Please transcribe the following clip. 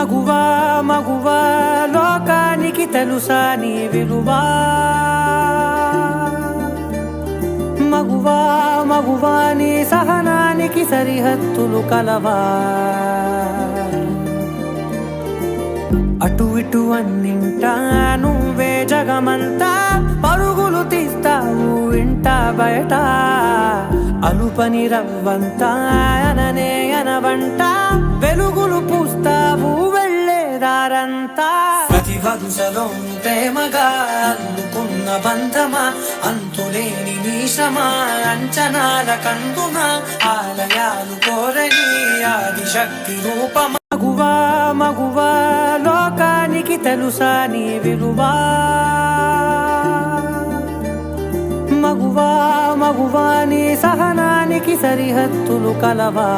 మగువా మగువా లోకానికి తెలుసా నీ విలువా మగువా మగువా నీ సహనానికి సరిహద్దులు కలవా అటు ఇటు అన్నింటా నువ్వే జగమంతా పరుగులు తీస్తావు ఇంట బయట అలుపని రవ్వంతా అననే అనవంట వెలుగులు పూస్తావు వెళ్ళేదారంతా ప్రతి వరుసలో ప్రేమగా అల్లుకున్న బంధమా అంతులేని నీశమా అంచనాల కందున ఆలయాలు కోరని ఆదిశక్తి రూపమా మగువా మగువా లోకానికి తెలుసా నీ విలువా మగువా మగువా నీ సహనానికి సరిహద్దులు కలవా